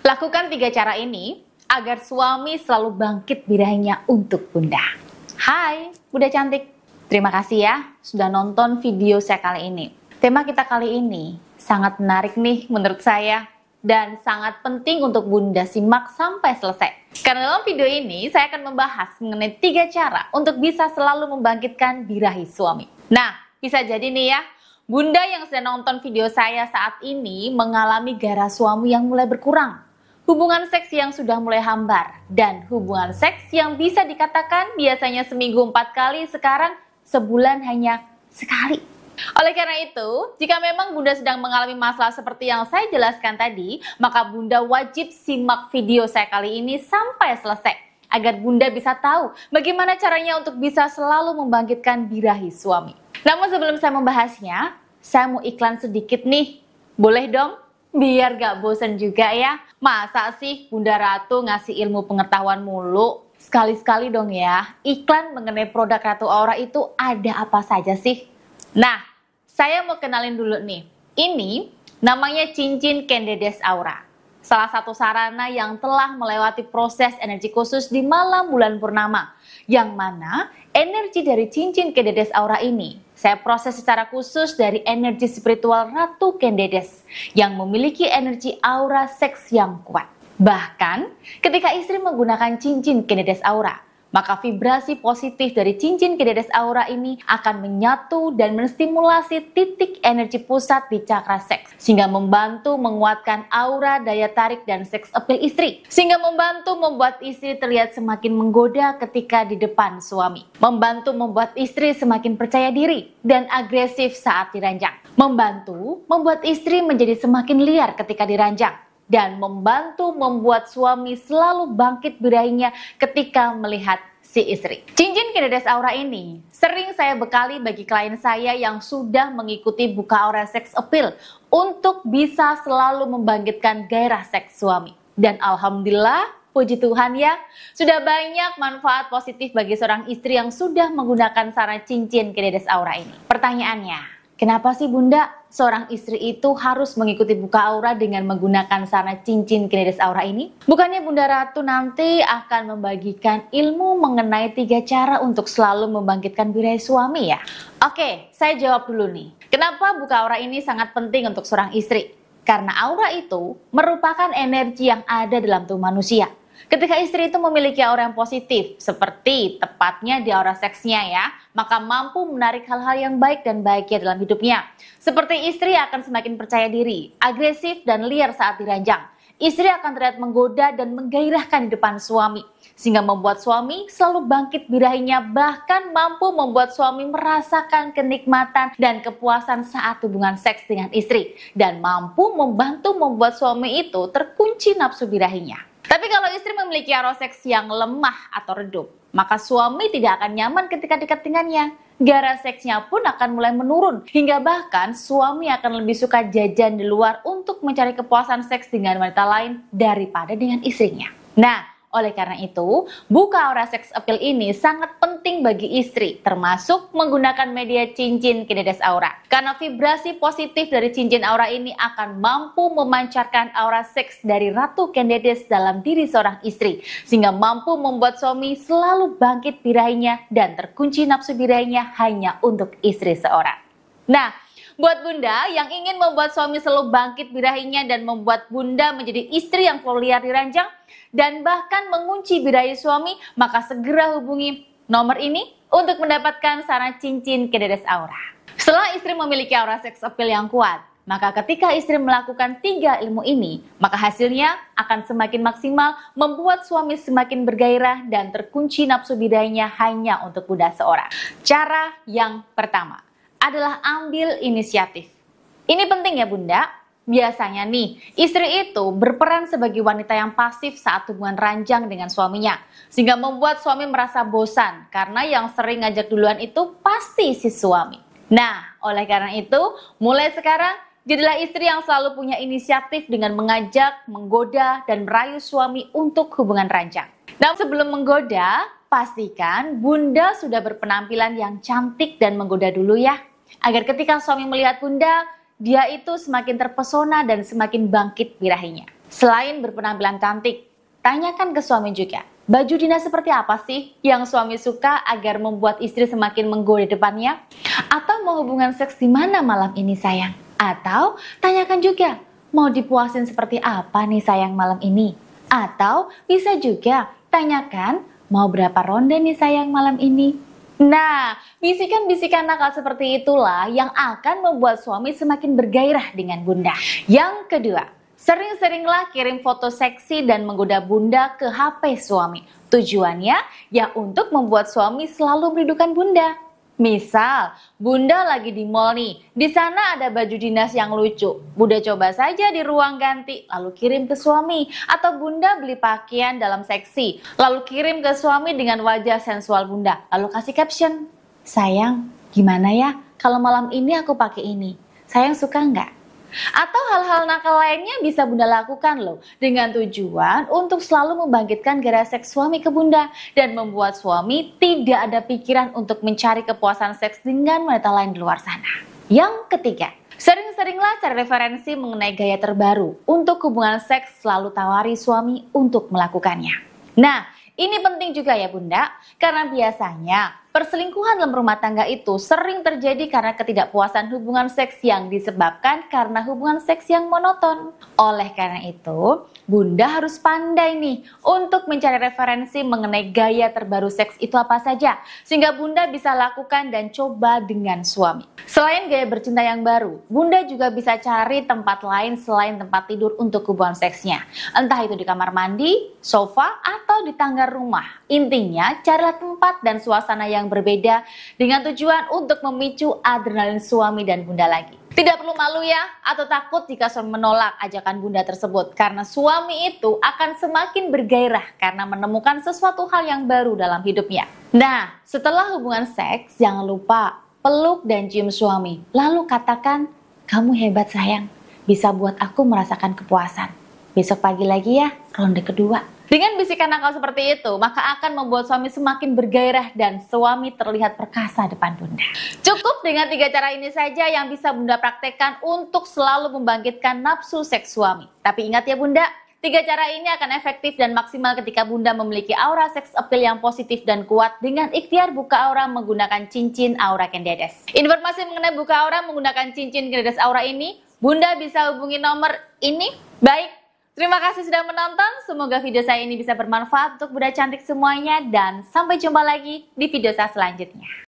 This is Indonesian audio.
Lakukan 3 cara ini agar suami selalu bangkit birahinya untuk Bunda. Hai, Bunda cantik. Terima kasih ya sudah nonton video saya kali ini. Tema kita kali ini sangat menarik nih menurut saya dan sangat penting untuk Bunda simak sampai selesai. Karena dalam video ini saya akan membahas mengenai 3 cara untuk bisa selalu membangkitkan birahi suami. Nah, bisa jadi nih ya, Bunda yang sedang nonton video saya saat ini mengalami gairah suami yang mulai berkurang. Hubungan seks yang sudah mulai hambar, dan hubungan seks yang bisa dikatakan biasanya seminggu 4 kali, sekarang sebulan hanya sekali. Oleh karena itu, jika memang Bunda sedang mengalami masalah seperti yang saya jelaskan tadi, maka Bunda wajib simak video saya kali ini sampai selesai, agar Bunda bisa tahu bagaimana caranya untuk bisa selalu membangkitkan birahi suami. Namun sebelum saya membahasnya, saya mau iklan sedikit nih, boleh dong? Biar gak bosan juga ya. Masa sih Bunda Ratu ngasih ilmu pengetahuan mulu? Sekali-sekali dong ya, iklan mengenai produk Ratu Aura itu ada apa saja sih? Nah, saya mau kenalin dulu nih. Ini namanya cincin Kendedes Aura. Salah satu sarana yang telah melewati proses energi khusus di malam bulan purnama. Yang mana energi dari cincin Kendedes Aura ini saya proses secara khusus dari energi spiritual Ratu Kendedes yang memiliki energi aura seks yang kuat. Bahkan ketika istri menggunakan cincin Kendedes Aura, maka vibrasi positif dari cincin Kendedes Aura ini akan menyatu dan menstimulasi titik energi pusat di cakra seks, sehingga membantu menguatkan aura, daya tarik, dan seks appeal istri, sehingga membantu membuat istri terlihat semakin menggoda ketika di depan suami, membantu membuat istri semakin percaya diri dan agresif saat diranjang, membantu membuat istri menjadi semakin liar ketika diranjang, dan membantu membuat suami selalu bangkit birahinya ketika melihat si istri. Cincin Kendedes Aura ini sering saya bekali bagi klien saya yang sudah mengikuti buka aura seks appeal untuk bisa selalu membangkitkan gairah seks suami. Dan alhamdulillah, puji Tuhan ya, sudah banyak manfaat positif bagi seorang istri yang sudah menggunakan sarana cincin Kendedes Aura ini. Pertanyaannya, kenapa sih Bunda seorang istri itu harus mengikuti buka aura dengan menggunakan sarana cincin Kendedes Aura ini? Bukannya Bunda Ratu nanti akan membagikan ilmu mengenai 3 cara untuk selalu membangkitkan birahi suami ya? Oke, saya jawab dulu nih. Kenapa buka aura ini sangat penting untuk seorang istri? Karena aura itu merupakan energi yang ada dalam tubuh manusia. Ketika istri itu memiliki aura yang positif, seperti tepatnya di aura seksnya ya, maka mampu menarik hal-hal yang baik dan bahagia dalam hidupnya. Seperti istri akan semakin percaya diri, agresif dan liar saat diranjang. Istri akan terlihat menggoda dan menggairahkan di depan suami, sehingga membuat suami selalu bangkit birahinya, bahkan mampu membuat suami merasakan kenikmatan dan kepuasan saat hubungan seks dengan istri, dan mampu membantu membuat suami itu terkunci nafsu birahinya. Tapi kalau istri memiliki aura seks yang lemah atau redup, maka suami tidak akan nyaman ketika dekat dengannya. Gairah seksnya pun akan mulai menurun, hingga bahkan suami akan lebih suka jajan di luar untuk mencari kepuasan seks dengan wanita lain daripada dengan istrinya. Nah, oleh karena itu, buka aura seks appeal ini sangat penting bagi istri, termasuk menggunakan media cincin Kendedes Aura. Karena vibrasi positif dari cincin aura ini akan mampu memancarkan aura seks dari Ratu Kendedes dalam diri seorang istri, sehingga mampu membuat suami selalu bangkit birahinya dan terkunci nafsu birahinya hanya untuk istri seorang. Nah, buat Bunda yang ingin membuat suami selalu bangkit birahinya dan membuat Bunda menjadi istri yang selalu liar diranjang dan bahkan mengunci birahi suami, maka segera hubungi nomor ini untuk mendapatkan sarana cincin Kendedes Aura. Setelah istri memiliki aura seks appeal yang kuat, maka ketika istri melakukan 3 ilmu ini, maka hasilnya akan semakin maksimal, membuat suami semakin bergairah dan terkunci nafsu birahinya hanya untuk Bunda seorang. Cara yang pertama adalah ambil inisiatif. Ini penting ya Bunda. Biasanya nih, istri itu berperan sebagai wanita yang pasif saat hubungan ranjang dengan suaminya, sehingga membuat suami merasa bosan karena yang sering ngajak duluan itu pasti si suami. Nah, oleh karena itu, mulai sekarang jadilah istri yang selalu punya inisiatif dengan mengajak, menggoda, dan merayu suami untuk hubungan ranjang. Namun sebelum menggoda, pastikan Bunda sudah berpenampilan yang cantik dan menggoda dulu ya, agar ketika suami melihat Bunda, dia itu semakin terpesona dan semakin bangkit birahinya. Selain berpenampilan cantik, tanyakan ke suami juga, baju dinas seperti apa sih yang suami suka agar membuat istri semakin menggoda depannya? Atau mau hubungan seks di mana malam ini sayang? Atau tanyakan juga, mau dipuasin seperti apa nih sayang malam ini? Atau bisa juga tanyakan, mau berapa ronde nih sayang malam ini? Nah, bisikan-bisikan nakal seperti itulah yang akan membuat suami semakin bergairah dengan bunda. Yang kedua, sering-seringlah kirim foto seksi dan menggoda bunda ke HP suami. Tujuannya ya untuk membuat suami selalu merindukan bunda. Misal, bunda lagi di mall nih, di sana ada baju dinas yang lucu. Bunda coba saja di ruang ganti, lalu kirim ke suami. Atau bunda beli pakaian dalam seksi, lalu kirim ke suami dengan wajah sensual bunda. Lalu kasih caption, sayang, gimana ya kalau malam ini aku pakai ini? Sayang suka nggak? Atau hal-hal nakal lainnya bisa bunda lakukan loh, dengan tujuan untuk selalu membangkitkan gairah seks suami ke bunda dan membuat suami tidak ada pikiran untuk mencari kepuasan seks dengan wanita lain di luar sana. Yang ketiga, sering-seringlah cari referensi mengenai gaya terbaru untuk hubungan seks, selalu tawari suami untuk melakukannya. Nah, ini penting juga ya bunda, karena biasanya perselingkuhan dalam rumah tangga itu sering terjadi karena ketidakpuasan hubungan seks yang disebabkan karena hubungan seks yang monoton. Oleh karena itu, bunda harus pandai nih untuk mencari referensi mengenai gaya terbaru seks itu apa saja, sehingga bunda bisa lakukan dan coba dengan suami. Selain gaya bercinta yang baru, bunda juga bisa cari tempat lain selain tempat tidur untuk hubungan seksnya. Entah itu di kamar mandi, sofa, atau di tangga rumah. Intinya, carilah tempat dan suasana yang berbeda dengan tujuan untuk memicu adrenalin suami dan bunda lagi. Tidak perlu malu ya, atau takut jika suami menolak ajakan bunda tersebut, karena suami itu akan semakin bergairah karena menemukan sesuatu hal yang baru dalam hidupnya. Nah, setelah hubungan seks, jangan lupa peluk dan cium suami, lalu katakan, kamu hebat sayang, bisa buat aku merasakan kepuasan. Besok pagi lagi ya, ronde kedua. Dengan bisikan nakal seperti itu, maka akan membuat suami semakin bergairah dan suami terlihat perkasa depan bunda. Cukup dengan 3 cara ini saja yang bisa bunda praktekkan untuk selalu membangkitkan nafsu seks suami. Tapi ingat ya bunda, 3 cara ini akan efektif dan maksimal ketika bunda memiliki aura seks appeal yang positif dan kuat dengan ikhtiar buka aura menggunakan cincin aura Kendedes. Informasi mengenai buka aura menggunakan cincin Kendedes aura ini, bunda bisa hubungi nomor ini. Baik. Terima kasih sudah menonton, semoga video saya ini bisa bermanfaat untuk bunda cantik semuanya dan sampai jumpa lagi di video saya selanjutnya.